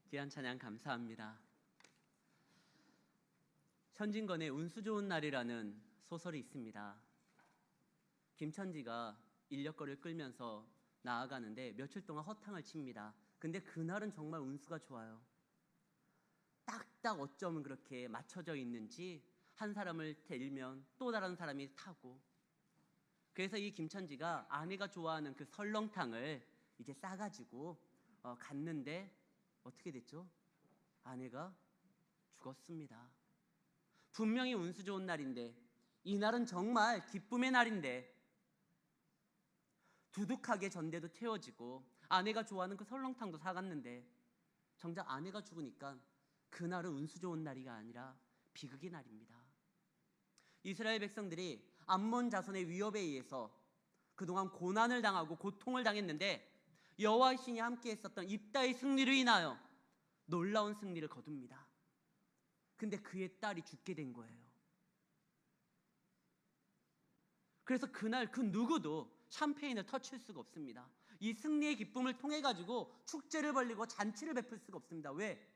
귀한 찬양 감사합니다. 천진건의 운수 좋은 날이라는 소설이 있습니다. 김천지가 인력거를 끌면서 나아가는데 며칠 동안 허탕을 칩니다. 근데 그날은 정말 운수가 좋아요. 딱딱 어쩌면 그렇게 맞춰져 있는지 한 사람을 데리면 또 다른 사람이 타고, 그래서 이 김천지가 아내가 좋아하는 그 설렁탕을 이제 싸가지고 갔는데 어떻게 됐죠? 아내가 죽었습니다. 분명히 운수 좋은 날인데, 이날은 정말 기쁨의 날인데 두둑하게 전대도 태워지고 아내가 좋아하는 그 설렁탕도 사갔는데 정작 아내가 죽으니까 그날은 운수 좋은 날이 아니라 비극의 날입니다. 이스라엘 백성들이 암몬 자손의 위협에 의해서 그동안 고난을 당하고 고통을 당했는데 여호와의 신이 함께 했었던 입다의 승리로 인하여 놀라운 승리를 거둡니다. 근데 그의 딸이 죽게 된 거예요. 그래서 그날 그 누구도 샴페인을 터칠 수가 없습니다. 이 승리의 기쁨을 통해 가지고 축제를 벌리고 잔치를 베풀 수가 없습니다. 왜?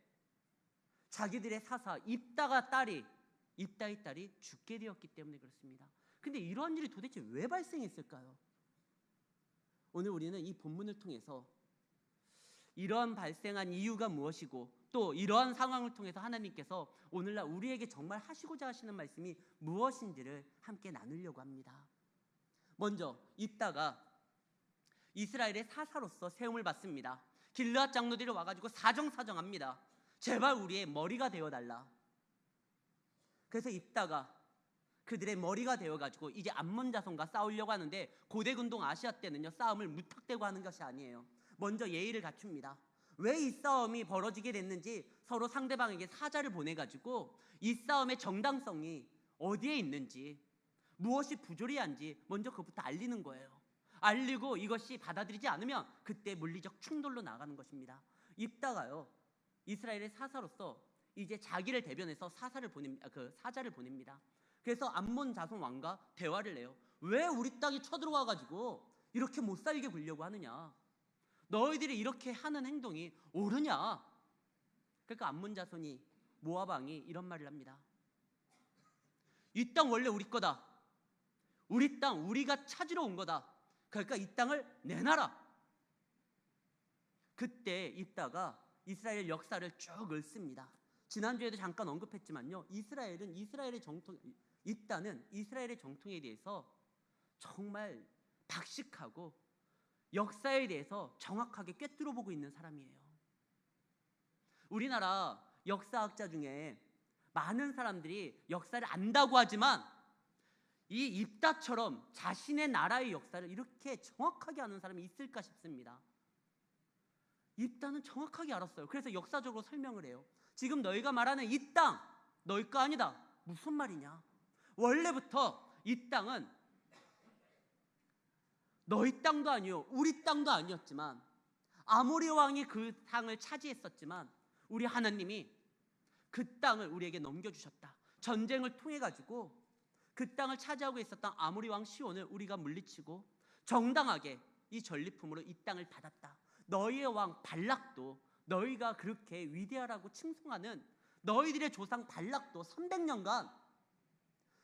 자기들의 사사 입다의 딸이 죽게 되었기 때문에 그렇습니다. 근데 이러한 일이 도대체 왜 발생했을까요? 오늘 우리는 이 본문을 통해서 이러한 발생한 이유가 무엇이고 또 이러한 상황을 통해서 하나님께서 오늘날 우리에게 정말 하시고자 하시는 말씀이 무엇인지를 함께 나누려고 합니다. 먼저 입다가 이스라엘의 사사로서 세움을 받습니다. 길르앗 장로들이 와가지고 사정합니다. 제발 우리의 머리가 되어달라. 그래서 입다가 그들의 머리가 되어가지고 이제 암몬 자손과 싸우려고 하는데, 고대 군동 아시아 때는요 싸움을 무턱대고 하는 것이 아니에요. 먼저 예의를 갖춥니다. 왜 이 싸움이 벌어지게 됐는지 서로 상대방에게 사자를 보내가지고 이 싸움의 정당성이 어디에 있는지, 무엇이 부조리한지 먼저 그것부터 알리는 거예요. 알리고 이것이 받아들이지 않으면 그때 물리적 충돌로 나가는 것입니다. 입다가요 이스라엘의 사사로서 이제 자기를 대변해서 사자를 보냅니다. 그래서 암몬 자손 왕과 대화를 해요. 왜 우리 땅에 쳐들어와 가지고 이렇게 못 살게 굴려고 하느냐? 너희들이 이렇게 하는 행동이 옳으냐? 그러니까 암몬 자손이, 모압 왕이 이런 말을 합니다. 이 땅 원래 우리 거다. 우리 땅 우리가 찾으러 온 거다. 그러니까 이 땅을 내놔라. 그때 입다가 이스라엘 역사를 쭉 읊습니다. 지난주에도 잠깐 언급했지만요, 입다는 이스라엘의 정통에 대해서 정말 박식하고 역사에 대해서 정확하게 꿰뚫어보고 있는 사람이에요. 우리나라 역사학자 중에 많은 사람들이 역사를 안다고 하지만 이 입다처럼 자신의 나라의 역사를 이렇게 정확하게 아는 사람이 있을까 싶습니다. 입다는 정확하게 알았어요. 그래서 역사적으로 설명을 해요. 지금 너희가 말하는 이 땅 너희 거 아니다. 무슨 말이냐? 원래부터 이 땅은 너희 땅도 아니요 우리 땅도 아니었지만 아모리 왕이 그 땅을 차지했었지만 우리 하나님이 그 땅을 우리에게 넘겨주셨다. 전쟁을 통해 가지고 그 땅을 차지하고 있었던 아모리 왕 시온을 우리가 물리치고 정당하게 이 전리품으로 이 땅을 받았다. 너희의 왕 발락도, 너희가 그렇게 위대하라고 칭송하는 너희들의 조상 발락도 300년간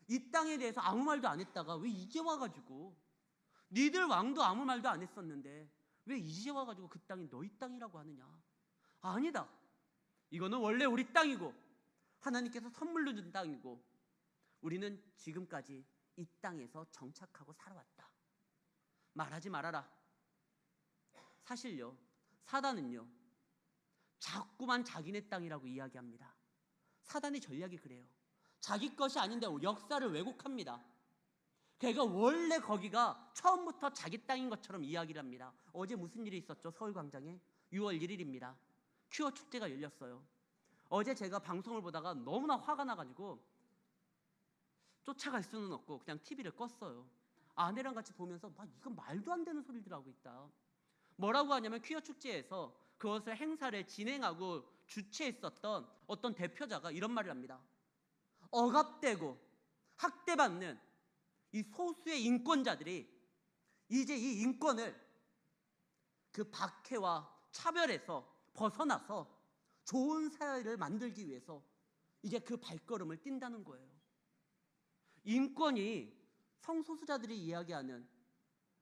이 땅에 대해서 아무 말도 안 했다가 왜 이제 와가지고, 니들 왕도 아무 말도 안 했었는데 왜 이제 와가지고 그 땅이 너희 땅이라고 하느냐? 아니다. 이거는 원래 우리 땅이고 하나님께서 선물로 준 땅이고 우리는 지금까지 이 땅에서 정착하고 살아왔다. 말하지 말아라. 사실요, 사단은요 자꾸만 자기네 땅이라고 이야기합니다. 사단의 전략이 그래요. 자기 것이 아닌데 역사를 왜곡합니다. 그러니까 원래 거기가 처음부터 자기 땅인 것처럼 이야기를 합니다. 어제 무슨 일이 있었죠? 서울광장에 6월 1일입니다. 퀴어 축제가 열렸어요. 어제 제가 방송을 보다가 너무나 화가 나가지고 쫓아갈 수는 없고 그냥 TV를 껐어요. 아내랑 같이 보면서 이건 말도 안 되는 소리들 하고 있다. 뭐라고 하냐면 퀴어 축제에서 그것을 행사를 진행하고 주최했었던 어떤 대표자가 이런 말을 합니다. 억압되고 학대받는 이 소수의 인권자들이 이제 이 인권을 그 박해와 차별에서 벗어나서 좋은 사회를 만들기 위해서 이제 그 발걸음을 띈다는 거예요. 인권이 성소수자들이 이야기하는,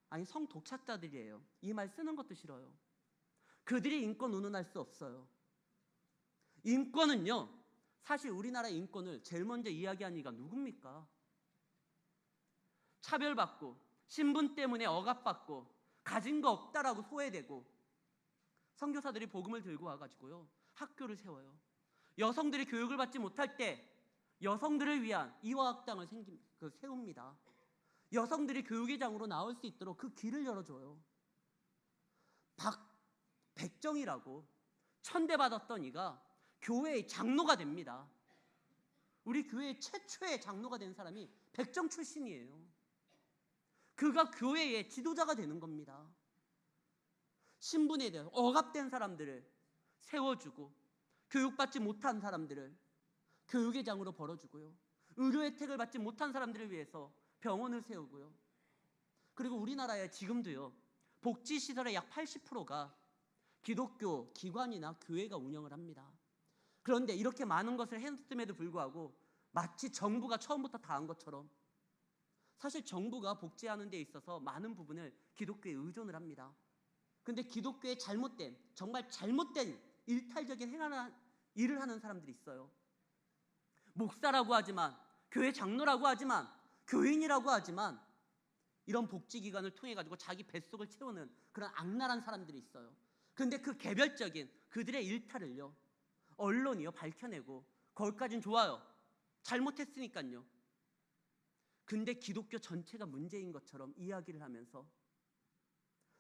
아니 성독착자들이에요. 이 말 쓰는 것도 싫어요. 그들이 인권 운운할 수 없어요. 인권은요, 사실 우리나라의 인권을 제일 먼저 이야기한 이가 누굽니까? 차별받고 신분 때문에 억압받고 가진 거 없다라고 소외되고 선교사들이 복음을 들고 와가지고요 학교를 세워요. 여성들이 교육을 받지 못할 때 여성들을 위한 이화학당을 세웁니다. 여성들이 교육의 장으로 나올 수 있도록 그 길을 열어줘요. 백정이라고 천대받았던 이가 교회의 장로가 됩니다. 우리 교회의 최초의 장로가 된 사람이 백정 출신이에요. 그가 교회의 지도자가 되는 겁니다. 신분에 대해 억압된 사람들을 세워주고 교육받지 못한 사람들을 교육의 장으로 벌어주고요. 의료 혜택을 받지 못한 사람들을 위해서 병원을 세우고요. 그리고 우리나라에 지금도요 복지시설의 약 80%가 기독교 기관이나 교회가 운영을 합니다. 그런데 이렇게 많은 것을 했음에도 불구하고 마치 정부가 처음부터 다 한 것처럼 사실 정부가 복지하는 데 있어서 많은 부분을 기독교에 의존을 합니다. 근데 기독교의 잘못된, 정말 잘못된 일탈적인 일을 하는 사람들이 있어요. 목사라고 하지만, 교회 장로라고 하지만, 교인이라고 하지만 이런 복지기관을 통해 가지고 자기 뱃속을 채우는 그런 악랄한 사람들이 있어요. 근데 그 개별적인 그들의 일탈을요 언론이요 밝혀내고 거기까지는 좋아요. 잘못했으니까요. 근데 기독교 전체가 문제인 것처럼 이야기를 하면서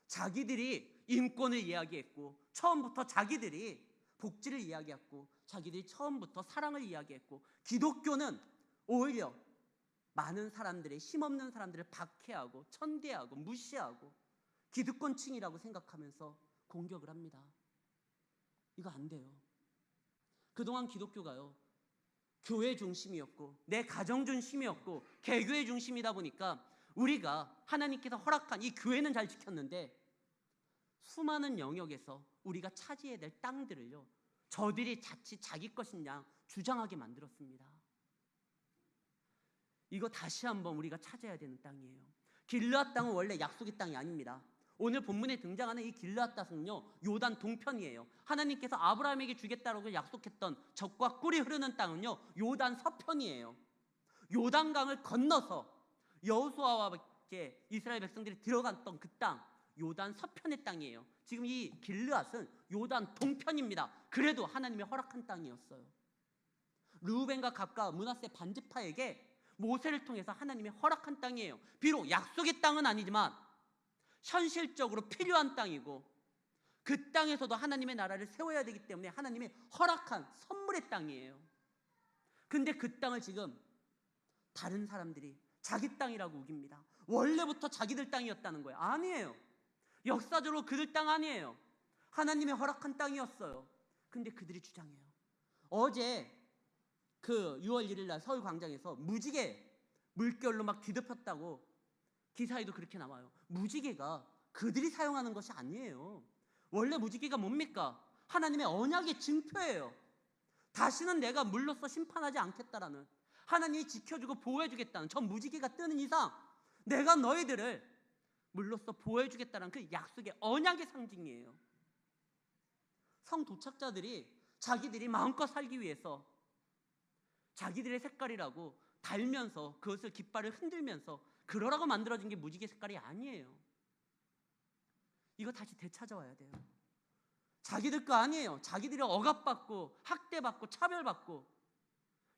자기들이 인권을 이야기했고 처음부터 자기들이 복지를 이야기했고 자기들이 처음부터 사랑을 이야기했고 기독교는 오히려 많은 사람들의 힘없는 사람들을 박해하고 천대하고 무시하고 기득권층이라고 생각하면서 공격을 합니다. 이거 안 돼요. 그동안 기독교가요 교회 중심이었고 내 가정 중심이었고 개교의 중심이다 보니까 우리가 하나님께서 허락한 이 교회는 잘 지켰는데 수많은 영역에서 우리가 차지해야 될 땅들을요 저들이 자칫 자기 것인 양 주장하게 만들었습니다. 이거 다시 한번 우리가 찾아야 되는 땅이에요. 길르앗 땅은 원래 약속의 땅이 아닙니다. 오늘 본문에 등장하는 이 길르앗 땅은요 요단 동편이에요. 하나님께서 아브라함에게 주겠다고 약속했던 젖과 꿀이 흐르는 땅은요 요단 서편이에요. 요단강을 건너서 여호수아와 함께 이스라엘 백성들이 들어갔던 그 땅, 요단 서편의 땅이에요. 지금 이 길르앗은 요단 동편입니다. 그래도 하나님의 허락한 땅이었어요. 르우벤과 갓과 므낫세 반지파에게 모세를 통해서 하나님의 허락한 땅이에요. 비록 약속의 땅은 아니지만 현실적으로 필요한 땅이고 그 땅에서도 하나님의 나라를 세워야 되기 때문에 하나님의 허락한 선물의 땅이에요. 근데 그 땅을 지금 다른 사람들이 자기 땅이라고 우깁니다. 원래부터 자기들 땅이었다는 거예요. 아니에요. 역사적으로 그들 땅 아니에요. 하나님의 허락한 땅이었어요. 근데 그들이 주장해요. 어제 그 6월 1일 날 서울 광장에서 무지개 물결로 막 뒤덮였다고 기사에도 그렇게 나와요. 무지개가 그들이 사용하는 것이 아니에요. 원래 무지개가 뭡니까? 하나님의 언약의 증표예요. 다시는 내가 물로써 심판하지 않겠다라는, 하나님이 지켜주고 보호해주겠다는, 저 무지개가 뜨는 이상 내가 너희들을 물로써 보호해주겠다는 그 약속의 언약의 상징이에요. 성도착자들이 자기들이 마음껏 살기 위해서 자기들의 색깔이라고 달면서 그것을 깃발을 흔들면서 그러라고 만들어진 게 무지개 색깔이 아니에요. 이거 다시 되찾아와야 돼요. 자기들 거 아니에요. 자기들이 억압받고 학대받고 차별받고.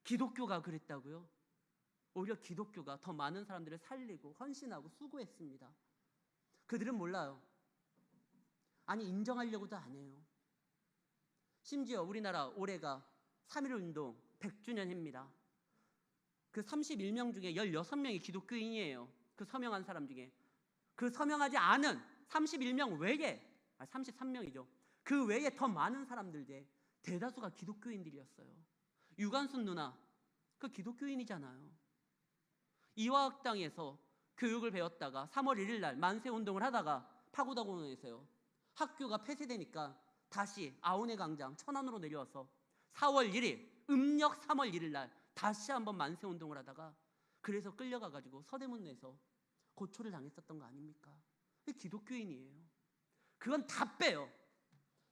기독교가 그랬다고요? 오히려 기독교가 더 많은 사람들을 살리고 헌신하고 수고했습니다. 그들은 몰라요. 아니 인정하려고도 안 해요. 심지어 우리나라 올해가 3.1운동 100주년입니다. 그 31명 중에 16명이 기독교인이에요. 그 서명한 사람 중에. 그 서명하지 않은 31명 외에 33명이죠. 그 외에 더 많은 사람들의 대다수가 기독교인들이었어요. 유관순 누나 그 기독교인이잖아요. 이화학당에서 교육을 배웠다가 3월 1일 날 만세운동을 하다가 파고다공원에서요 학교가 폐쇄되니까 다시 아오네 광장 천안으로 내려와서 4월 1일 음력 3월 1일 날 다시 한번 만세운동을 하다가 그래서 끌려가가지고 서대문에서 고초를 당했었던 거 아닙니까? 기독교인이에요. 그건 다 빼요.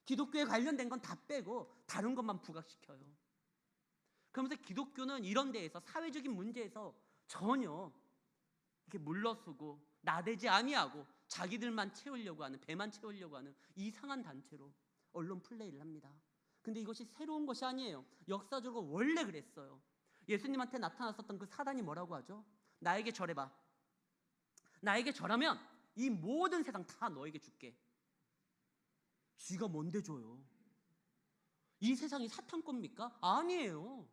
기독교에 관련된 건 다 빼고 다른 것만 부각시켜요. 그러면서 기독교는 이런 데에서, 사회적인 문제에서 전혀 이렇게 물러서고 나대지 아니하고 자기들만 채우려고 하는, 배만 채우려고 하는 이상한 단체로 언론 플레이를 합니다. 근데 이것이 새로운 것이 아니에요. 역사적으로 원래 그랬어요. 예수님한테 나타났었던 그 사단이 뭐라고 하죠? 나에게 절해봐. 나에게 절하면 이 모든 세상 다 너에게 줄게. 쥐가 뭔데 줘요? 이 세상이 사탄 겁니까? 아니에요.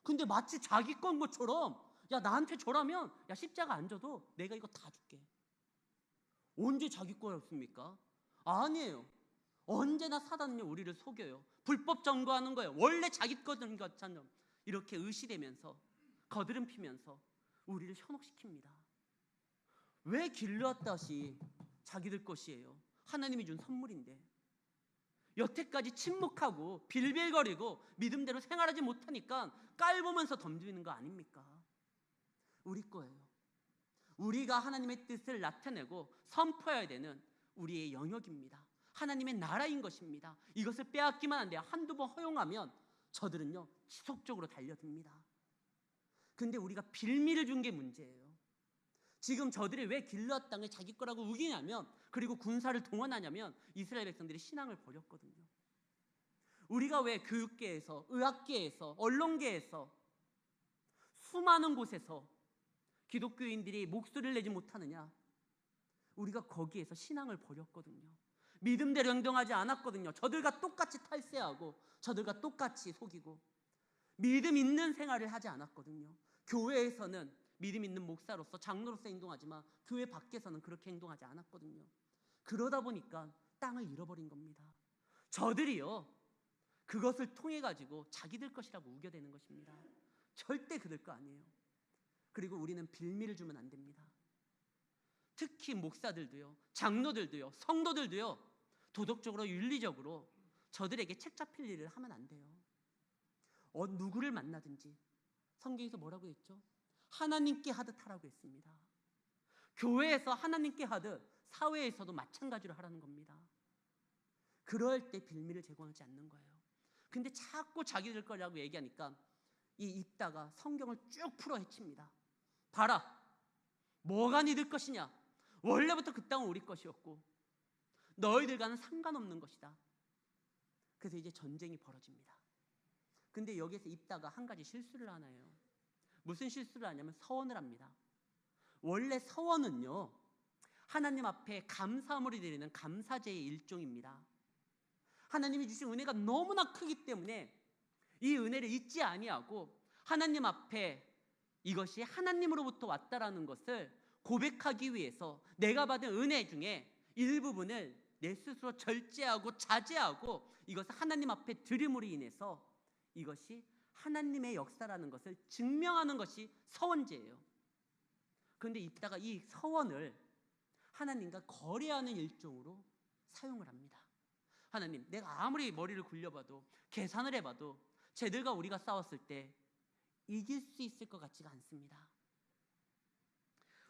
근데 마치 자기 건 것처럼, 야, 나한테 절하면, 야, 십자가 안 져도 내가 이거 다 줄게. 언제 자기 거였습니까? 아니에요. 언제나 사단은요, 우리를 속여요. 불법 점거하는 거예요. 원래 자기 거던 것처럼 이렇게 의시되면서, 거드름 피면서 우리를 현혹시킵니다. 왜 길르앗다시 자기들 것이에요? 하나님이 준 선물인데. 여태까지 침묵하고 빌빌거리고 믿음대로 생활하지 못하니까 깔보면서 덤비는 거 아닙니까? 우리 거예요. 우리가 하나님의 뜻을 나타내고 선포해야 되는 우리의 영역입니다. 하나님의 나라인 것입니다. 이것을 빼앗기만 안 돼요. 한두 번 허용하면 저들은요, 지속적으로 달려듭니다. 근데 우리가 빌미를 준 게 문제예요. 지금 저들이 왜 길르앗 땅을 자기 거라고 우기냐면, 그리고 군사를 동원하냐면 이스라엘 백성들이 신앙을 버렸거든요. 우리가 왜 교육계에서, 의학계에서, 언론계에서, 수많은 곳에서 기독교인들이 목소리를 내지 못하느냐? 우리가 거기에서 신앙을 버렸거든요. 믿음대로 행동하지 않았거든요. 저들과 똑같이 탈세하고 저들과 똑같이 속이고 믿음 있는 생활을 하지 않았거든요. 교회에서는 믿음 있는 목사로서, 장로로서 행동하지만 교회 밖에서는 그렇게 행동하지 않았거든요. 그러다 보니까 땅을 잃어버린 겁니다. 저들이요, 그것을 통해 가지고 자기들 것이라고 우겨대는 것입니다. 절대 그들 거 아니에요. 그리고 우리는 빌미를 주면 안 됩니다. 특히 목사들도요, 장로들도요, 성도들도요, 도덕적으로, 윤리적으로 저들에게 책 잡힐 일을 하면 안 돼요. 누구를 만나든지 성경에서 뭐라고 했죠? 하나님께 하듯 하라고 했습니다. 교회에서 하나님께 하듯 사회에서도 마찬가지로 하라는 겁니다. 그럴 때 빌미를 제공하지 않는 거예요. 근데 자꾸 자기들 거라고 얘기하니까 이 입다가 성경을 쭉 풀어 헤칩니다. 봐라, 뭐가 니들 것이냐? 원래부터 그 땅은 우리 것이었고 너희들과는 상관없는 것이다. 그래서 이제 전쟁이 벌어집니다. 근데 여기에서 입다가 한 가지 실수를 하나요. 무슨 실수를 하냐면 서원을 합니다. 원래 서원은요, 하나님 앞에 감사함으로 드리는 감사제의 일종입니다. 하나님이 주신 은혜가 너무나 크기 때문에 이 은혜를 잊지 아니하고 하나님 앞에 이것이 하나님으로부터 왔다라는 것을 고백하기 위해서 내가 받은 은혜 중에 일부분을 내 스스로 절제하고 자제하고 이것을 하나님 앞에 드림으로 인해서 이것이 하나님의 역사라는 것을 증명하는 것이 서원제예요. 그런데 이따가 이 서원을 하나님과 거래하는 일종으로 사용을 합니다. 하나님, 내가 아무리 머리를 굴려봐도 계산을 해봐도 쟤들과 우리가 싸웠을 때 이길 수 있을 것 같지가 않습니다.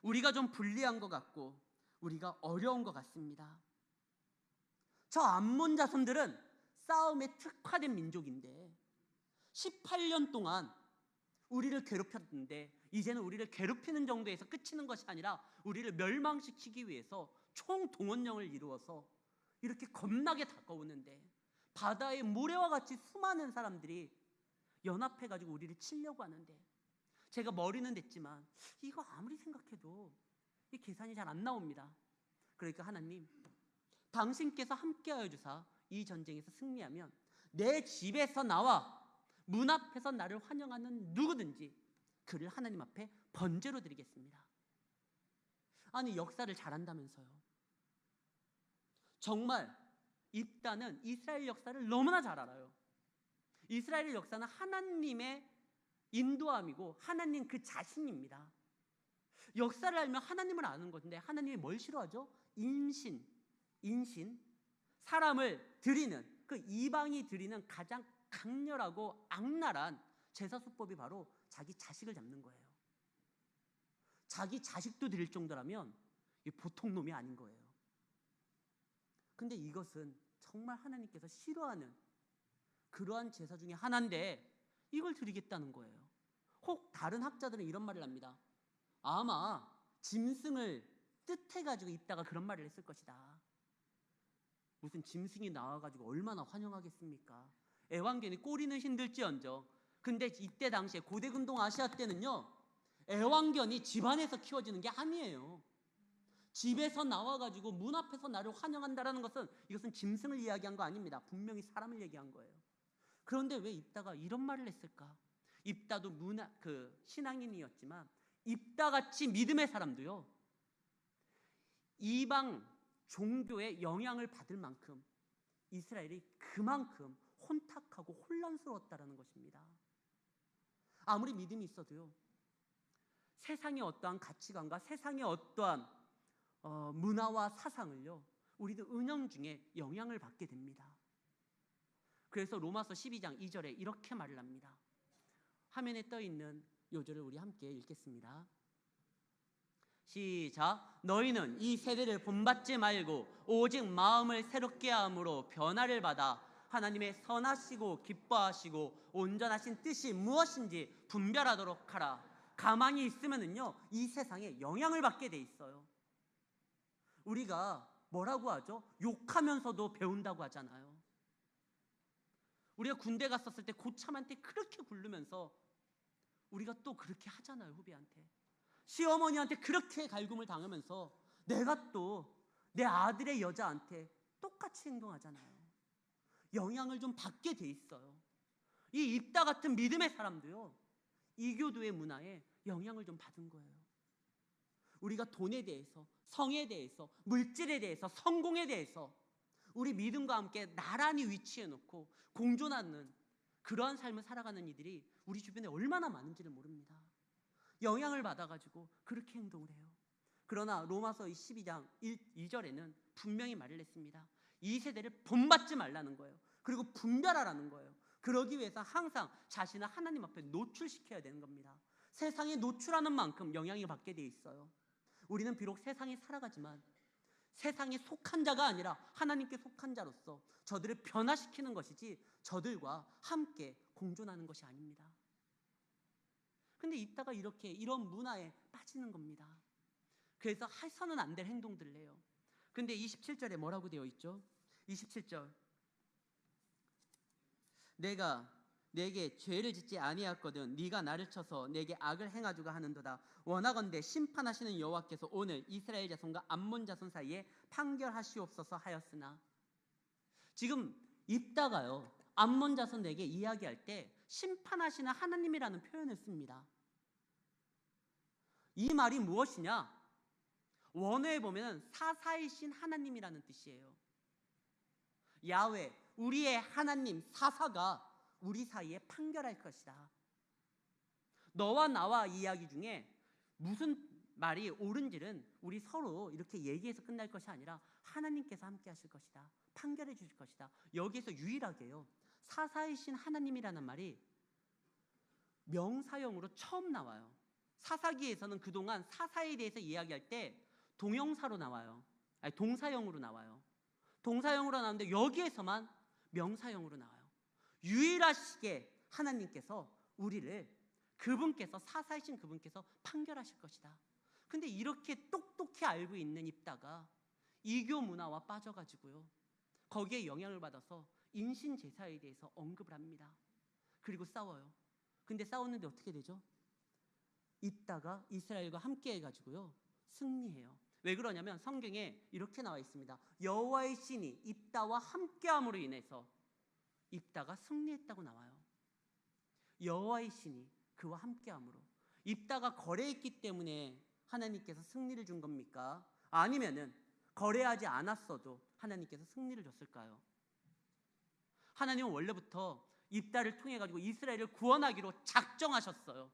우리가 좀 불리한 것 같고 우리가 어려운 것 같습니다. 저 암몬 자손들은 싸움에 특화된 민족인데 18년 동안 우리를 괴롭혔는데 이제는 우리를 괴롭히는 정도에서 그치는 것이 아니라 우리를 멸망시키기 위해서 총동원령을 이루어서 이렇게 겁나게 다가오는데 바다의 모래와 같이 수많은 사람들이 연합해가지고 우리를 치려고 하는데 제가 머리는 됐지만 이거 아무리 생각해도 이 계산이 잘 안 나옵니다. 그러니까 하나님, 당신께서 함께하여 주사 이 전쟁에서 승리하면 내 집에서 나와 문 앞에서 나를 환영하는 누구든지 그를 하나님 앞에 번제로 드리겠습니다. 아니, 역사를 잘한다면서요. 정말 입다는 이스라엘 역사를 너무나 잘 알아요. 이스라엘의 역사는 하나님의 인도함이고 하나님 그 자신입니다. 역사를 알면 하나님을 아는 건데 하나님이 뭘 싫어하죠? 인신, 사람을 드리는 그 이방이 드리는 가장 강렬하고 악랄한 제사수법이 바로 자기 자식을 잡는 거예요. 자기 자식도 드릴 정도라면 보통 놈이 아닌 거예요. 근데 이것은 정말 하나님께서 싫어하는 그러한 제사 중에 하나인데 이걸 드리겠다는 거예요. 혹 다른 학자들은 이런 말을 합니다. 아마 짐승을 뜻해가지고 입다가 그런 말을 했을 것이다. 무슨 짐승이 나와가지고 얼마나 환영하겠습니까? 애완견이 꼬리는 힘들지언정. 근데 이때 당시에 고대근동 아시아 때는요, 애완견이 집안에서 키워지는 게 아니에요. 집에서 나와가지고 문 앞에서 나를 환영한다라는 것은 이것은 짐승을 이야기한 거 아닙니다. 분명히 사람을 얘기한 거예요. 그런데 왜 입다가 이런 말을 했을까? 입다도 신앙인이었지만 입다같이 믿음의 사람도요, 이방 종교의 영향을 받을 만큼 이스라엘이 그만큼 혼탁하고 혼란스러웠다라는 것입니다. 아무리 믿음이 있어도요, 세상의 어떠한 가치관과 세상의 어떠한 문화와 사상을요, 우리도 은연중에 영향을 받게 됩니다. 그래서 로마서 12장 2절에 이렇게 말을 합니다. 화면에 떠 있는 요절을 우리 함께 읽겠습니다. 시작. 너희는 이 세대를 본받지 말고 오직 마음을 새롭게 함으로 변화를 받아 하나님의 선하시고 기뻐하시고 온전하신 뜻이 무엇인지 분별하도록 하라. 가만히 있으면은요, 이 세상에 영향을 받게 돼 있어요. 우리가 뭐라고 하죠? 욕하면서도 배운다고 하잖아요. 우리가 군대 갔었을 때 고참한테 그렇게 굴르면서 우리가 또 그렇게 하잖아요. 후배한테, 시어머니한테 그렇게 갈굼을 당하면서 내가 또 내 아들의 여자한테 똑같이 행동하잖아요. 영향을 좀 받게 돼 있어요. 이 입다 같은 믿음의 사람도요, 이교도의 문화에 영향을 좀 받은 거예요. 우리가 돈에 대해서, 성에 대해서, 물질에 대해서, 성공에 대해서 우리 믿음과 함께 나란히 위치해 놓고 공존하는 그러한 삶을 살아가는 이들이 우리 주변에 얼마나 많은지를 모릅니다. 영향을 받아가지고 그렇게 행동을 해요. 그러나 로마서 12장 2절에는 분명히 말을 했습니다. 이 세대를 본받지 말라는 거예요. 그리고 분별하라는 거예요. 그러기 위해서 항상 자신을 하나님 앞에 노출시켜야 되는 겁니다. 세상에 노출하는 만큼 영향을 받게 돼 있어요. 우리는 비록 세상에 살아가지만 세상에 속한 자가 아니라 하나님께 속한 자로서 저들을 변화시키는 것이지 저들과 함께 공존하는 것이 아닙니다. 근데 이따가 이렇게 이런 문화에 빠지는 겁니다. 그래서 해서는 안 될 행동들을 해요. 근데 27절에 뭐라고 되어 있죠? 27절. 내가 내게 죄를 짓지 아니하였거든 네가 나를 쳐서 내게 악을 행하주가 하는도다. 원하건대 심판하시는 여호와께서 오늘 이스라엘 자손과 암몬 자손 사이에 판결하시옵소서 하였으나, 지금 입다가요, 암몬 자손에게 이야기할 때 심판하시는 하나님이라는 표현을 씁니다. 이 말이 무엇이냐? 원어에 보면 사사이신 하나님이라는 뜻이에요. 야훼, 우리의 하나님 사사가 우리 사이에 판결할 것이다. 너와 나와 이야기 중에 무슨 말이 옳은지는 우리 서로 이렇게 얘기해서 끝날 것이 아니라 하나님께서 함께 하실 것이다. 판결해 주실 것이다. 여기에서 유일하게요, 사사이신 하나님이라는 말이 명사형으로 처음 나와요. 사사기에서는 그동안 사사에 대해서 이야기할 때 동형사로 나와요. 아니, 동사형으로 나와요. 동사형으로 나오는데 여기에서만 명사형으로 나와요. 유일하시게 하나님께서 우리를 그분께서 사사이신 그분께서 판결하실 것이다. 근데 이렇게 똑똑히 알고 있는 입다가 이교 문화와 빠져가지고요, 거기에 영향을 받아서 인신 제사에 대해서 언급을 합니다. 그리고 싸워요. 근데 싸웠는데 어떻게 되죠? 입다가 이스라엘과 함께 해가지고요 승리해요. 왜 그러냐면 성경에 이렇게 나와 있습니다. 여호와의 신이 입다와 함께함으로 인해서 입다가 승리했다고 나와요. 여호와의 신이 그와 함께함으로. 입다가 거래했기 때문에 하나님께서 승리를 준 겁니까? 아니면은 거래하지 않았어도 하나님께서 승리를 줬을까요? 하나님은 원래부터 입다를 통해 가지고 이스라엘을 구원하기로 작정하셨어요.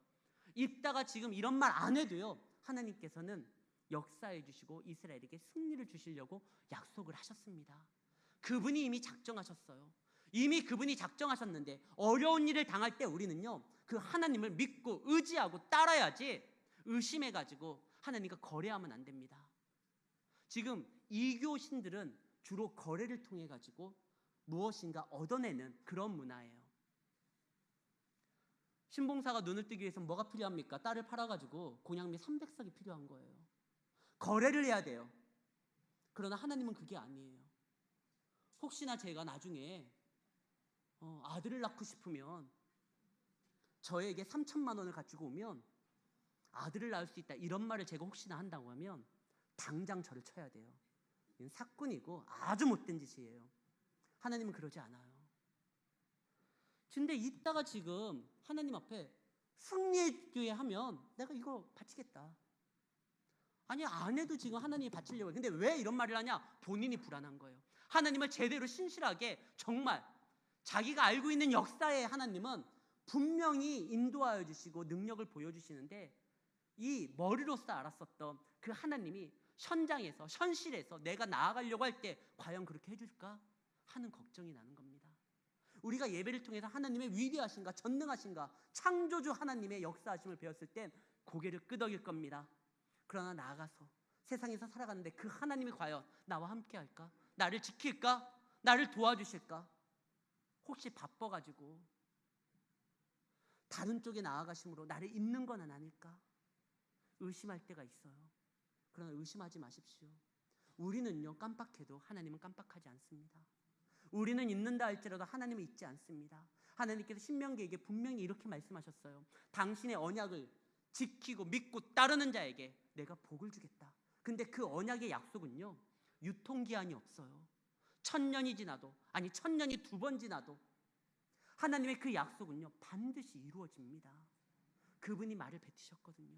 입다가 지금 이런 말 안 해도요, 하나님께서는 역사해 주시고 이스라엘에게 승리를 주시려고 약속을 하셨습니다. 그분이 이미 작정하셨어요. 이미 그분이 작정하셨는데 어려운 일을 당할 때 우리는요, 그 하나님을 믿고 의지하고 따라야지 의심해가지고 하나님과 거래하면 안 됩니다. 지금 이교신들은 주로 거래를 통해 가지고 무엇인가 얻어내는 그런 문화예요. 신봉사가 눈을 뜨기 위해서 뭐가 필요합니까? 딸을 팔아가지고 곤양미 300석이 필요한 거예요. 거래를 해야 돼요. 그러나 하나님은 그게 아니에요. 혹시나 제가 나중에 아들을 낳고 싶으면 저에게 3천만 원을 가지고 오면 아들을 낳을 수 있다, 이런 말을 제가 혹시나 한다고 하면 당장 저를 쳐야 돼요. 이건 사꾼이고 아주 못된 짓이에요. 하나님은 그러지 않아요. 근데 이따가 지금 하나님 앞에 승리의 교회 하면 내가 이거 바치겠다. 아니, 안 해도 지금 하나님이 바치려고 해요. 근데 왜 이런 말을 하냐? 본인이 불안한 거예요. 하나님을 제대로 신실하게, 정말 자기가 알고 있는 역사의 하나님은 분명히 인도하여 주시고 능력을 보여주시는데, 이 머리로서 알았었던 그 하나님이 현장에서, 현실에서 내가 나아가려고 할 때 과연 그렇게 해줄까 하는 걱정이 나는 겁니다. 우리가 예배를 통해서 하나님의 위대하신가, 전능하신가, 창조주 하나님의 역사하심을 배웠을 땐 고개를 끄덕일 겁니다. 그러나 나아가서 세상에서 살아가는데 그 하나님이 과연 나와 함께 할까? 나를 지킬까? 나를 도와주실까? 혹시 바빠가지고 다른 쪽에 나아가심으로 나를 잊는 건 아닐까? 의심할 때가 있어요. 그러나 의심하지 마십시오. 우리는요, 깜빡해도 하나님은 깜빡하지 않습니다. 우리는 잊는다 할지라도 하나님은 잊지 않습니다. 하나님께서 신명기에게 분명히 이렇게 말씀하셨어요. 당신의 언약을 지키고 믿고 따르는 자에게 내가 복을 주겠다. 근데 그 언약의 약속은요, 유통기한이 없어요. 1000년이 지나도, 아니 1000년이 2번 지나도 하나님의 그 약속은요, 반드시 이루어집니다. 그분이 말을 뱉으셨거든요.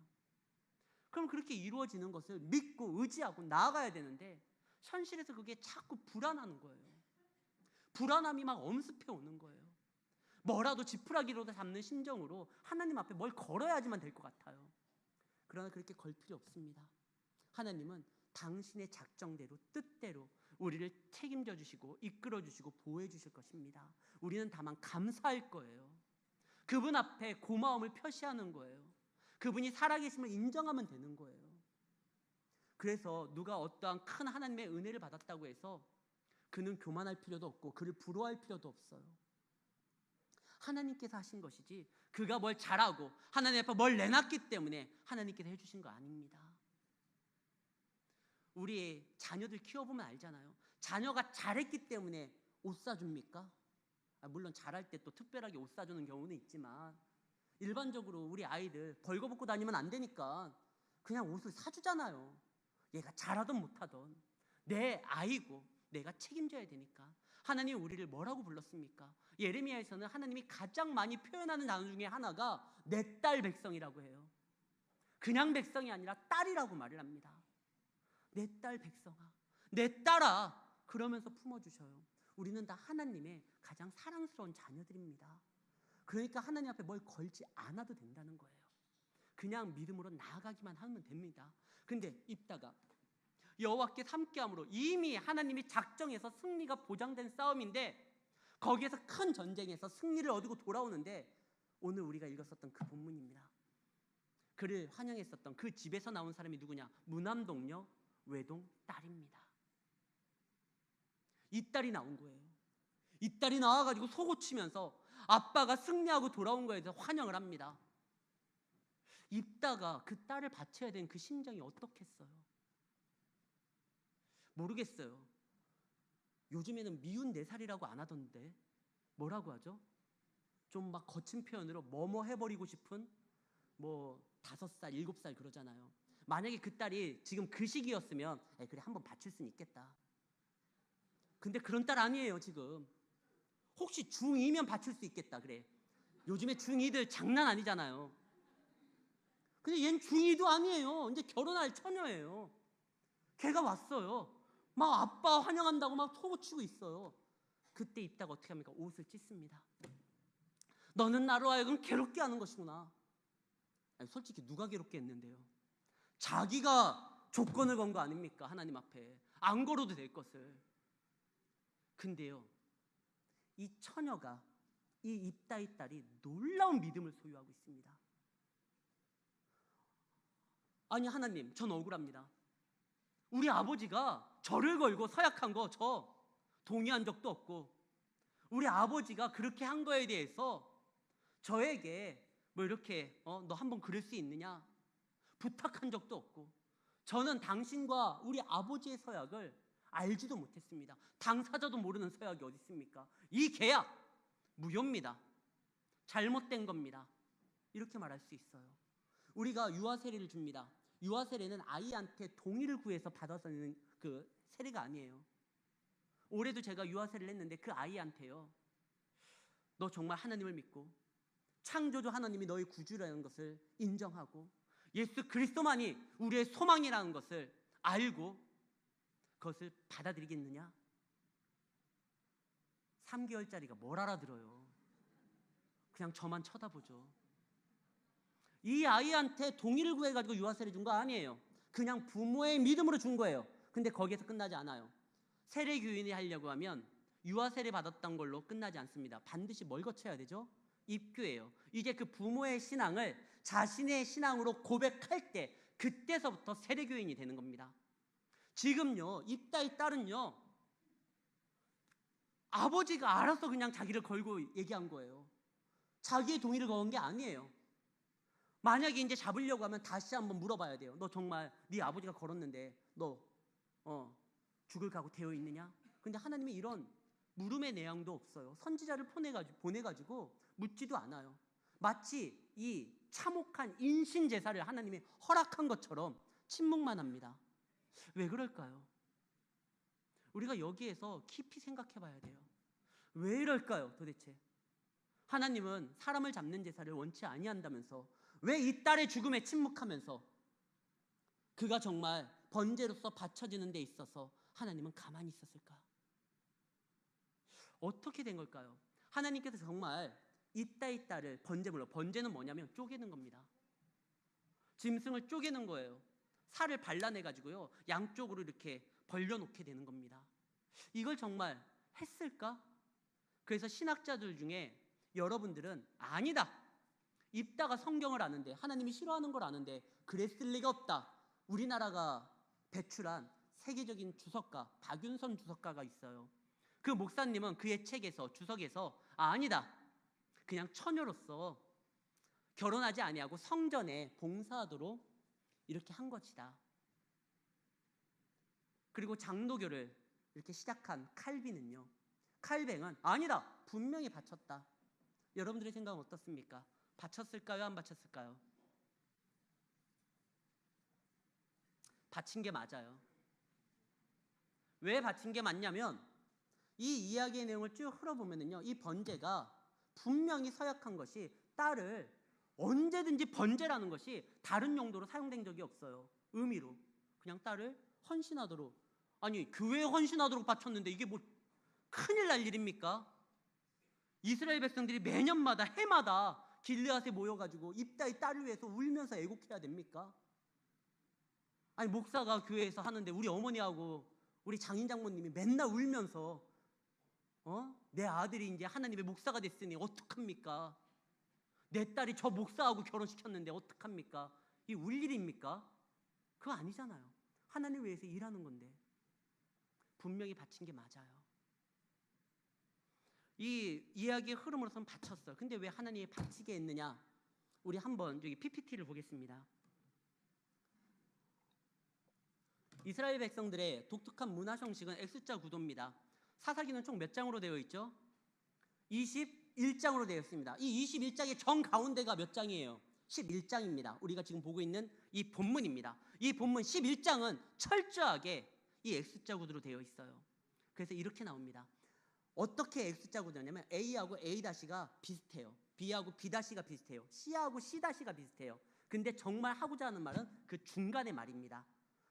그럼 그렇게 이루어지는 것을 믿고 의지하고 나아가야 되는데 현실에서 그게 자꾸 불안하는 거예요. 불안함이 막 엄습해 오는 거예요. 뭐라도 지푸라기로도 잡는 심정으로 하나님 앞에 뭘 걸어야지만 될 것 같아요. 그러나 그렇게 걸 필요 없습니다. 하나님은 당신의 작정대로, 뜻대로 우리를 책임져 주시고 이끌어 주시고 보호해 주실 것입니다. 우리는 다만 감사할 거예요. 그분 앞에 고마움을 표시하는 거예요. 그분이 살아계심을 인정하면 되는 거예요. 그래서 누가 어떠한 큰 하나님의 은혜를 받았다고 해서 그는 교만할 필요도 없고 그를 부러워할 필요도 없어요. 하나님께서 하신 것이지 그가 뭘 잘하고 하나님 앞에 뭘 내놨기 때문에 하나님께서 해주신 거 아닙니다. 우리의 자녀들 키워보면 알잖아요. 자녀가 잘했기 때문에 옷 사줍니까? 물론 잘할 때 또 특별하게 옷 사주는 경우는 있지만 일반적으로 우리 아이들 벌거벗고 다니면 안 되니까 그냥 옷을 사주잖아요. 얘가 잘하든 못하든 내 아이고 내가 책임져야 되니까. 하나님이 우리를 뭐라고 불렀습니까? 예레미야에서는 하나님이 가장 많이 표현하는 단어 중에 하나가 내 딸 백성이라고 해요. 그냥 백성이 아니라 딸이라고 말을 합니다. 내 딸 백성아, 내 딸아, 그러면서 품어주셔요. 우리는 다 하나님의 가장 사랑스러운 자녀들입니다. 그러니까 하나님 앞에 뭘 걸지 않아도 된다는 거예요. 그냥 믿음으로 나아가기만 하면 됩니다. 근데 이따가 여호와께 함께함으로 이미 하나님이 작정해서 승리가 보장된 싸움인데 거기에서 큰 전쟁에서 승리를 얻고 돌아오는데 오늘 우리가 읽었었던 그 본문입니다. 그를 환영했었던 그 집에서 나온 사람이 누구냐? 무남동녀 외동 딸입니다. 이 딸이 나온 거예요. 이 딸이 나와가지고 속옷치면서 아빠가 승리하고 돌아온 거에 대해서 환영을 합니다. 입다가 그 딸을 바쳐야 되는 그 심정이 어떻겠어요? 모르겠어요. 요즘에는 미운 4살이라고 안 하던데 뭐라고 하죠? 좀 막 거친 표현으로 뭐뭐 해버리고 싶은 5살, 7살 그러잖아요. 만약에 그 딸이 지금 그 시기였으면 그래 한번 바칠 수는 있겠다. 근데 그런 딸 아니에요 지금. 혹시 중2면 바칠 수 있겠다 그래. 요즘에 중2들 장난 아니잖아요. 근데 얘는 중2도 아니에요. 이제 결혼할 처녀예요. 걔가 왔어요. 막 아빠 환영한다고 막 속옷치고 있어요. 그때 입다가 어떻게 합니까? 옷을 찢습니다. 너는 나로 하여금 괴롭게 하는 것이구나. 아니, 솔직히 누가 괴롭게 했는데요? 자기가 조건을 건 거 아닙니까? 하나님 앞에 안 걸어도 될 것을. 근데요, 이 처녀가, 이 입다의 딸이 놀라운 믿음을 소유하고 있습니다. 아니 하나님, 전 억울합니다. 우리 아버지가 저를 걸고 서약한 거 저 동의한 적도 없고, 우리 아버지가 그렇게 한 거에 대해서 저에게 뭐 이렇게 너 한번 그럴 수 있느냐 부탁한 적도 없고, 저는 당신과 우리 아버지의 서약을 알지도 못했습니다. 당사자도 모르는 서약이 어디 있습니까? 이 계약 무효입니다. 잘못된 겁니다. 이렇게 말할 수 있어요. 우리가 유아 세례를 줍니다. 유아 세례는 아이한테 동의를 구해서 받아서 있는 그 세례가 아니에요. 올해도 제가 유아 세례를 했는데 그 아이한테요, 너 정말 하나님을 믿고 창조주 하나님이 너의 구주라는 것을 인정하고 예수 그리스도만이 우리의 소망이라는 것을 알고 그것을 받아들이겠느냐? 3개월짜리가 뭘 알아들어요. 그냥 저만 쳐다보죠. 이 아이한테 동의를 구해가지고 유아세례 준 거 아니에요. 그냥 부모의 믿음으로 준 거예요. 근데 거기에서 끝나지 않아요. 세례교인이 하려고 하면 유아세례 받았던 걸로 끝나지 않습니다. 반드시 뭘 거쳐야 되죠? 입교예요. 이제 그 부모의 신앙을 자신의 신앙으로 고백할 때, 그때서부터 세례교인이 되는 겁니다. 지금요, 입다의 딸은요, 아버지가 알아서 그냥 자기를 걸고 얘기한 거예요. 자기의 동의를 거은 게 아니에요. 만약에 이제 잡으려고 하면 다시 한번 물어봐야 돼요. 너 정말 네 아버지가 걸었는데 너 죽을 각오 되어 있느냐? 근데 하나님이 이런 물음의 내용도 없어요. 선지자를 보내가지고 묻지도 않아요. 마치 이 참혹한 인신 제사를 하나님이 허락한 것처럼 침묵만 합니다. 왜 그럴까요? 우리가 여기에서 깊이 생각해 봐야 돼요. 왜 이럴까요, 도대체? 하나님은 사람을 잡는 제사를 원치 아니한다면서 왜 이 딸의 죽음에 침묵하면서 그가 정말 번제로서 바쳐지는 데 있어서 하나님은 가만히 있었을까? 어떻게 된 걸까요? 하나님께서 정말 이 딸을 번제물로, 번제는 뭐냐면 쪼개는 겁니다. 짐승을 쪼개는 거예요. 살을 발라내가지고요, 양쪽으로 이렇게 벌려놓게 되는 겁니다. 이걸 정말 했을까? 그래서 신학자들 중에 여러분들은 아니다, 입다가 성경을 아는데, 하나님이 싫어하는 걸 아는데 그랬을 리가 없다. 우리나라가 배출한 세계적인 주석가 박윤선 주석가가 있어요. 그 목사님은 그의 책에서, 주석에서 아니다, 그냥 처녀로서 결혼하지 아니하고 성전에 봉사하도록 이렇게 한 것이다. 그리고 장로교를 이렇게 시작한 칼빈은요, 칼뱅은 아니다, 분명히 바쳤다. 여러분들의 생각은 어떻습니까? 바쳤을까요? 안 바쳤을까요? 바친 게 맞아요. 왜 바친 게 맞냐면, 이 이야기의 내용을 쭉 흘러보면요, 이 번제가 분명히 서약한 것이 딸을 언제든지 번제라는 것이 다른 용도로 사용된 적이 없어요. 의미로 그냥 딸을 헌신하도록, 아니 교회에 헌신하도록 바쳤는데 이게 뭐 큰일 날 일입니까? 이스라엘 백성들이 매년마다 해마다 길르앗에 모여가지고 입다의 딸을 위해서 울면서 애곡해야 됩니까? 아니 목사가 교회에서 하는데 우리 어머니하고 우리 장인 장모님이 맨날 울면서 내 아들이 이제 하나님의 목사가 됐으니 어떡합니까? 내 딸이 저 목사하고 결혼시켰는데 어떡합니까? 이 울 일입니까? 그거 아니잖아요. 하나님 위해서 일하는 건데 분명히 바친 게 맞아요. 이 이야기의 흐름으로서는 바쳤어요. 근데 왜 하나님이 바치게 했느냐? 우리 한번 여기 PPT를 보겠습니다. 이스라엘 백성들의 독특한 문화 형식은 X자 구도입니다. 사사기는 총 몇 장으로 되어 있죠? 21장으로 되어 있습니다. 이 21장의 정 가운데가 몇 장이에요? 11장입니다. 우리가 지금 보고 있는 이 본문입니다. 이 본문 11장은 철저하게 이 X자 구도로 되어 있어요. 그래서 이렇게 나옵니다. 어떻게 X자 구도냐면 A하고 A-가 비슷해요. B하고 B-가 비슷해요. C하고 C-가 비슷해요. 근데 정말 하고자 하는 말은 그 중간의 말입니다.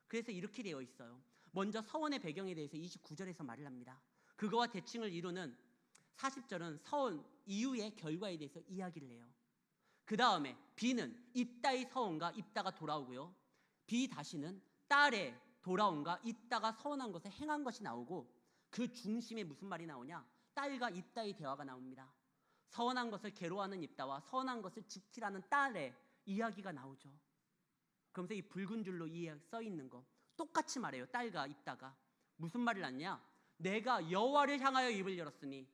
그래서 이렇게 되어 있어요. 먼저 서원의 배경에 대해서 29절에서 말을 합니다. 그거와 대칭을 이루는 40절은 서원 이후의 결과에 대해서 이야기를 해요. 그 다음에 B는 입다의 서원과 입다가 돌아오고요. B-는 딸의 돌아온과 입다가 서원한 것을 행한 것이 나오고, 그 중심에 무슨 말이 나오냐? 딸과 입다의 대화가 나옵니다. 서운한 것을 괴로워하는 입다와 서운한 것을 지키라는 딸의 이야기가 나오죠. 그러면서 이 붉은 줄로 써 있는 거 똑같이 말해요. 딸과 입다가 무슨 말을 하냐? 내가 여호와를 향하여 입을 열었으니,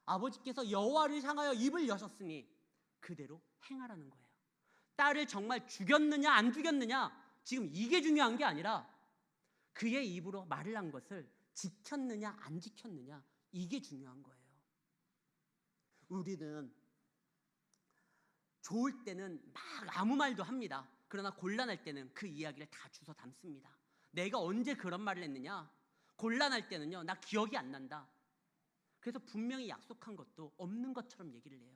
아버지께서 여호와를 향하여 입을 여셨으니 그대로 행하라는 거예요. 딸을 정말 죽였느냐 안 죽였느냐 지금 이게 중요한 게 아니라 그의 입으로 말을 한 것을 지켰느냐 안 지켰느냐 이게 중요한 거예요. 우리는 좋을 때는 막 아무 말도 합니다. 그러나 곤란할 때는 그 이야기를 다 주워 담습니다. 내가 언제 그런 말을 했느냐? 곤란할 때는요, 나 기억이 안 난다. 그래서 분명히 약속한 것도 없는 것처럼 얘기를 해요.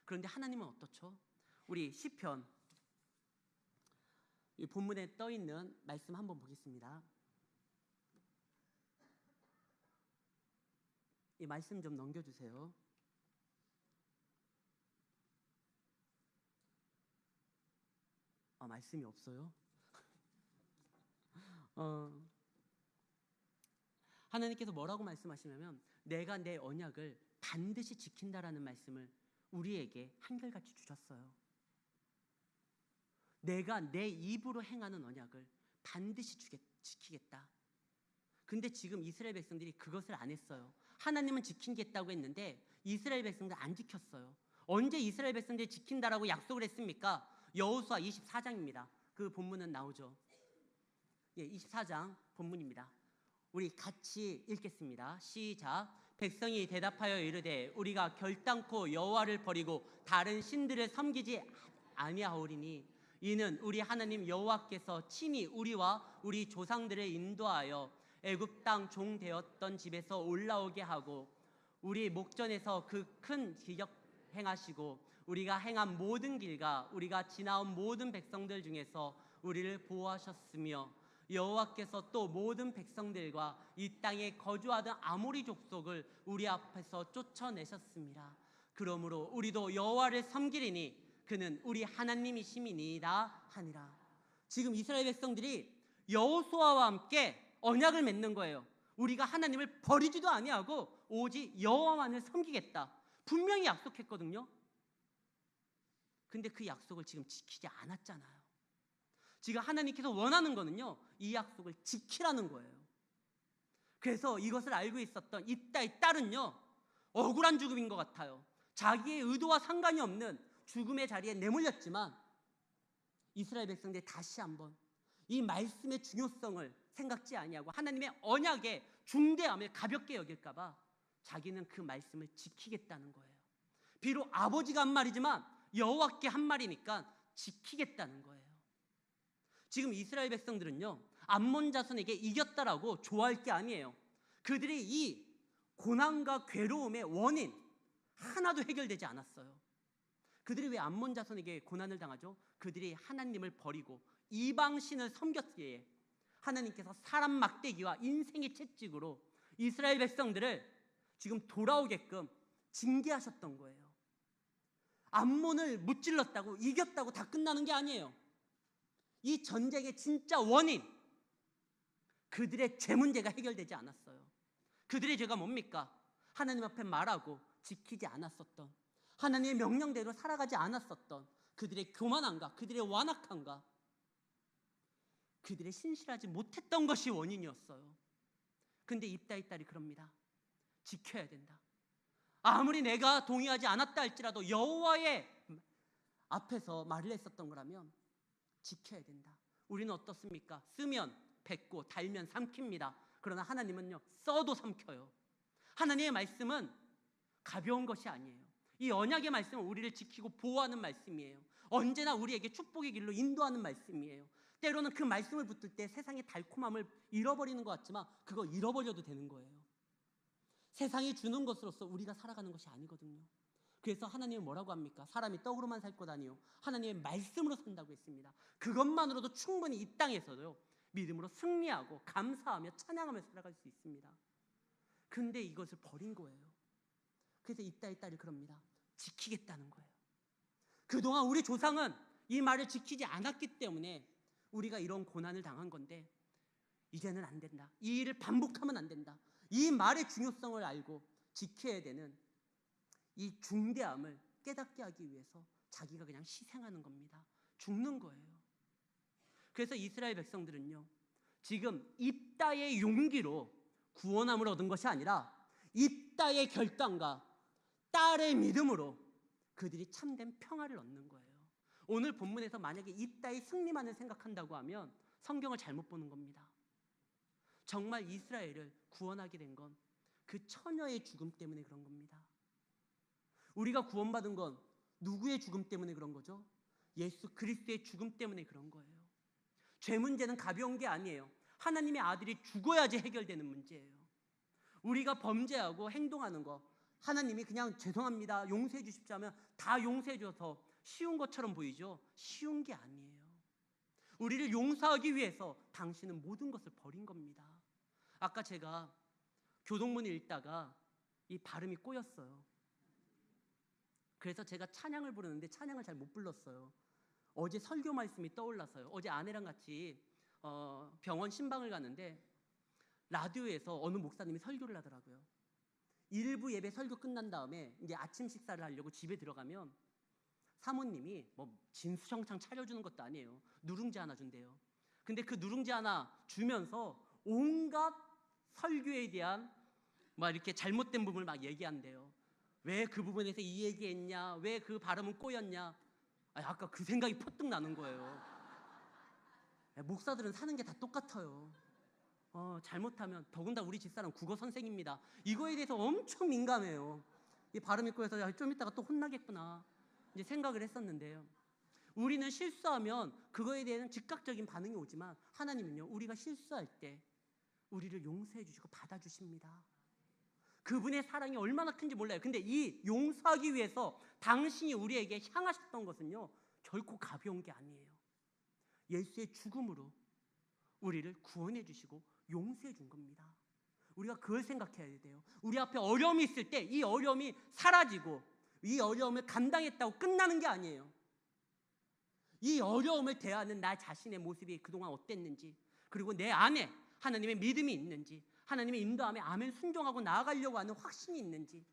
그런데 하나님은 어떻죠? 우리 시편 이 본문에 떠 있는 말씀 한번 보겠습니다. 이 말씀 좀 넘겨주세요. 말씀이 없어요? 하나님께서 뭐라고 말씀하시냐면 내가 내 언약을 반드시 지킨다라는 말씀을 우리에게 한결같이 주셨어요. 내가 내 입으로 행하는 언약을 반드시 지키겠다. 근데 지금 이스라엘 백성들이 그것을 안 했어요. 하나님은 지키겠다고 했는데 이스라엘 백성들 안 지켰어요. 언제 이스라엘 백성들이 지킨다라고 약속을 했습니까? 여호수아 24장입니다. 그 본문은 나오죠. 24장 본문입니다. 우리 같이 읽겠습니다. 시작. 백성이 대답하여 이르되 우리가 결단코 여호와를 버리고 다른 신들을 섬기지 아니하오리니 이는 우리 하나님 여호와께서 친히 우리와 우리 조상들을 인도하여 애굽 땅 종 되었던 집에서 올라오게 하고 우리 목전에서 그 큰 기적 행하시고 우리가 행한 모든 길과 우리가 지나온 모든 백성들 중에서 우리를 보호하셨으며 여호와께서 또 모든 백성들과 이 땅에 거주하던 아모리 족속을 우리 앞에서 쫓아내셨습니다. 그러므로 우리도 여호와를 섬기리니 그는 우리 하나님이심이니이다 하니라. 지금 이스라엘 백성들이 여호수아와 함께 언약을 맺는 거예요. 우리가 하나님을 버리지도 아니하고 오직 여호와만을 섬기겠다. 분명히 약속했거든요. 근데 그 약속을 지금 지키지 않았잖아요. 지금 하나님께서 원하는 거는요, 이 약속을 지키라는 거예요. 그래서 이것을 알고 있었던 입다의 딸은요, 억울한 죽음인 것 같아요. 자기의 의도와 상관이 없는 죽음의 자리에 내몰렸지만 이스라엘 백성들이 다시 한번 이 말씀의 중요성을 생각지 아니하고 하나님의 언약의 중대함을 가볍게 여길까 봐 자기는 그 말씀을 지키겠다는 거예요. 비록 아버지가 한 말이지만 여호와께 한 말이니까 지키겠다는 거예요. 지금 이스라엘 백성들은요, 암몬 자손에게 이겼다라고 좋아할 게 아니에요. 그들이 이 고난과 괴로움의 원인 하나도 해결되지 않았어요. 그들이 왜 암몬 자손에게 고난을 당하죠? 그들이 하나님을 버리고 이방신을 섬겼기에 하나님께서 사람 막대기와 인생의 채찍으로 이스라엘 백성들을 지금 돌아오게끔 징계하셨던 거예요. 암몬을 무찔렀다고 이겼다고 다 끝나는 게 아니에요. 이 전쟁의 진짜 원인, 그들의 죄 문제가 해결되지 않았어요. 그들의 죄가 뭡니까? 하나님 앞에 말하고 지키지 않았었던, 하나님의 명령대로 살아가지 않았었던 그들의 교만함과 그들의 완악함과 그들의 신실하지 못했던 것이 원인이었어요. 근데 입다의 딸이 그럽니다. 지켜야 된다. 아무리 내가 동의하지 않았다 할지라도 여호와의 앞에서 말을 했었던 거라면 지켜야 된다. 우리는 어떻습니까? 쓰면 뱉고 달면 삼킵니다. 그러나 하나님은요, 써도 삼켜요. 하나님의 말씀은 가벼운 것이 아니에요. 이 언약의 말씀은 우리를 지키고 보호하는 말씀이에요. 언제나 우리에게 축복의 길로 인도하는 말씀이에요. 때로는 그 말씀을 붙들 때 세상의 달콤함을 잃어버리는 것 같지만 그거 잃어버려도 되는 거예요. 세상이 주는 것으로서 우리가 살아가는 것이 아니거든요. 그래서 하나님은 뭐라고 합니까? 사람이 떡으로만 살 것 아니요 하나님의 말씀으로 산다고 했습니다. 그것만으로도 충분히 이 땅에서도 믿음으로 승리하고 감사하며 찬양하며 살아갈 수 있습니다. 근데 이것을 버린 거예요. 그래서 입다의 딸이 그럽니다. 지키겠다는 거예요. 그동안 우리 조상은 이 말을 지키지 않았기 때문에 우리가 이런 고난을 당한 건데 이제는 안 된다. 이 일을 반복하면 안 된다. 이 말의 중요성을 알고 지켜야 되는 이 중대함을 깨닫게 하기 위해서 자기가 그냥 희생하는 겁니다. 죽는 거예요. 그래서 이스라엘 백성들은요, 지금 입다의 용기로 구원함을 얻은 것이 아니라 입다의 결단과 딸의 믿음으로 그들이 참된 평화를 얻는 거예요. 오늘 본문에서 만약에 입다의 승리만을 생각한다고 하면 성경을 잘못 보는 겁니다. 정말 이스라엘을 구원하게 된 건 그 처녀의 죽음 때문에 그런 겁니다. 우리가 구원받은 건 누구의 죽음 때문에 그런 거죠? 예수 그리스도의 죽음 때문에 그런 거예요. 죄 문제는 가벼운 게 아니에요. 하나님의 아들이 죽어야지 해결되는 문제예요. 우리가 범죄하고 행동하는 거 하나님이 그냥 죄송합니다, 용서해 주십시오 하면 다 용서해 줘서 쉬운 것처럼 보이죠? 쉬운 게 아니에요. 우리를 용서하기 위해서 당신은 모든 것을 버린 겁니다. 아까 제가 교동문을 읽다가 이 발음이 꼬였어요. 그래서 제가 찬양을 부르는데 찬양을 잘 못 불렀어요. 어제 설교 말씀이 떠올라서요. 어제 아내랑 같이 병원 신방을 갔는데 라디오에서 어느 목사님이 설교를 하더라고요. 일부 예배 설교 끝난 다음에 이제 아침 식사를 하려고 집에 들어가면 사모님이 뭐 진수성찬 차려주는 것도 아니에요. 누룽지 하나 준대요. 근데 그 누룽지 하나 주면서 온갖 설교에 대한 막 이렇게 잘못된 부분을 막 얘기한대요. 왜 그 부분에서 이 얘기했냐? 왜 그 발음은 꼬였냐? 아까 그 생각이 퍼뜩 나는 거예요. 목사들은 사는 게 다 똑같아요. 잘못하면, 더군다나 우리 집사람 국어 선생입니다. 이거에 대해서 엄청 민감해요. 이 발음이 꼬여서 좀 이따가 또 혼나겠구나 이제 생각을 했었는데요. 우리는 실수하면 그거에 대한 즉각적인 반응이 오지만 하나님은요, 우리가 실수할 때 우리를 용서해 주시고 받아주십니다. 그분의 사랑이 얼마나 큰지 몰라요. 근데 이 용서하기 위해서 당신이 우리에게 향하셨던 것은요, 결코 가벼운 게 아니에요. 예수의 죽음으로 우리를 구원해 주시고 용서해 준 겁니다. 우리가 그걸 생각해야 돼요. 우리 앞에 어려움이 있을 때 이 어려움이 사라지고 이 어려움을 감당했다고 끝나는 게 아니에요. 이 어려움을 대하는 나 자신의 모습이 그동안 어땠는지, 그리고 내 안에 하나님의 믿음이 있는지, 하나님의 인도함에 아멘 순종하고 나아가려고 하는 확신이 있는지,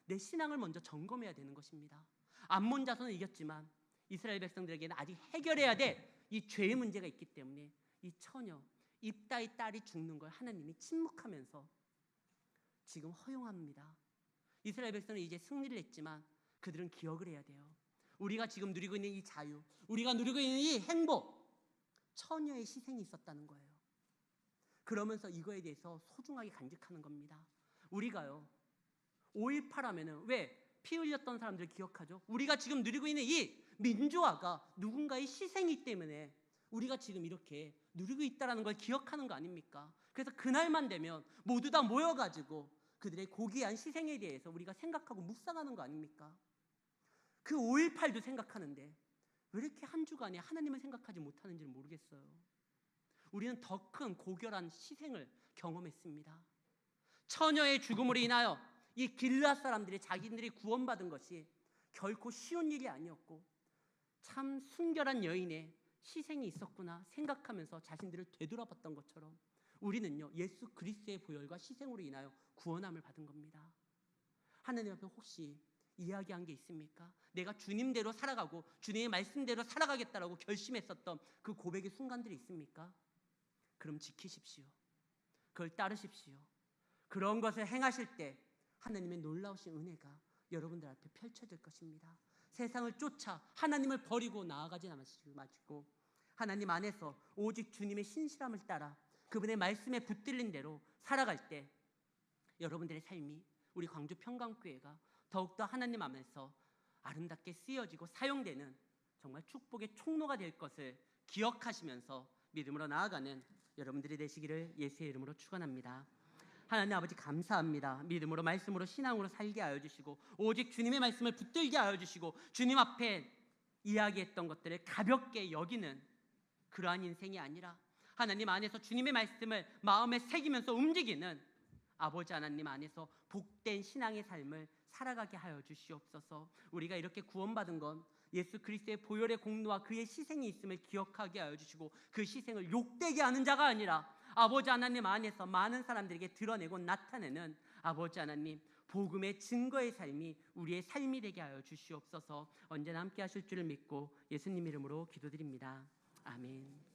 내 신앙을 먼저 점검해야 되는 것입니다. 암몬 자손은 이겼지만 이스라엘 백성들에게는 아직 해결해야 될 이 죄의 문제가 있기 때문에 이 처녀 입다의 딸이 죽는 걸 하나님이 침묵하면서 지금 허용합니다. 이스라엘 백성은 이제 승리를 했지만 그들은 기억을 해야 돼요. 우리가 지금 누리고 있는 이 자유, 우리가 누리고 있는 이 행복, 처녀의 희생이 있었다는 거예요. 그러면서 이거에 대해서 소중하게 간직하는 겁니다. 우리가요, 5.18 하면은 왜 피 흘렸던 사람들을 기억하죠? 우리가 지금 누리고 있는 이 민주화가 누군가의 희생이기 때문에 우리가 지금 이렇게 누리고 있다는 걸 기억하는 거 아닙니까? 그래서 그날만 되면 모두 다 모여가지고 그들의 고귀한 희생에 대해서 우리가 생각하고 묵상하는 거 아닙니까? 그 5.18도 생각하는데 왜 이렇게 한 주간에 하나님을 생각하지 못하는지를 모르겠어요. 우리는 더 큰 고결한 희생을 경험했습니다. 처녀의 죽음으로 인하여 이 길앗 사람들이 자기들이 구원받은 것이 결코 쉬운 일이 아니었고 참 순결한 여인의 희생이 있었구나 생각하면서 자신들을 되돌아봤던 것처럼 우리는요, 예수 그리스도의 보혈과 희생으로 인하여 구원함을 받은 겁니다. 하나님 앞에 혹시 이야기한 게 있습니까? 내가 주님대로 살아가고 주님의 말씀대로 살아가겠다라고 결심했었던 그 고백의 순간들이 있습니까? 그럼 지키십시오. 그걸 따르십시오. 그런 것을 행하실 때 하나님의 놀라우신 은혜가 여러분들 앞에 펼쳐질 것입니다. 세상을 쫓아 하나님을 버리고 나아가지 마시고 하나님 안에서 오직 주님의 신실함을 따라 그분의 말씀에 붙들린 대로 살아갈 때 여러분들의 삶이, 우리 광주 평강교회가 더욱더 하나님 안에서 아름답게 쓰여지고 사용되는 정말 축복의 통로가 될 것을 기억하시면서 믿음으로 나아가는 여러분들이 되시기를 예수의 이름으로 축원합니다. 하나님 아버지 감사합니다. 믿음으로 말씀으로 신앙으로 살게 하여 주시고 오직 주님의 말씀을 붙들게 하여 주시고 주님 앞에 이야기했던 것들을 가볍게 여기는 그러한 인생이 아니라 하나님 안에서 주님의 말씀을 마음에 새기면서 움직이는 아버지 하나님 안에서 복된 신앙의 삶을 살아가게 하여 주시옵소서. 우리가 이렇게 구원받은 건 예수 그리스도의 보혈의 공로와 그의 희생이 있음을 기억하게 하여 주시고 그 희생을 욕되게 하는 자가 아니라 아버지 하나님 안에서 많은 사람들에게 드러내고 나타내는 아버지 하나님 복음의 증거의 삶이 우리의 삶이 되게 하여 주시옵소서. 언제나 함께 하실 줄을 믿고 예수님 이름으로 기도드립니다. 아멘.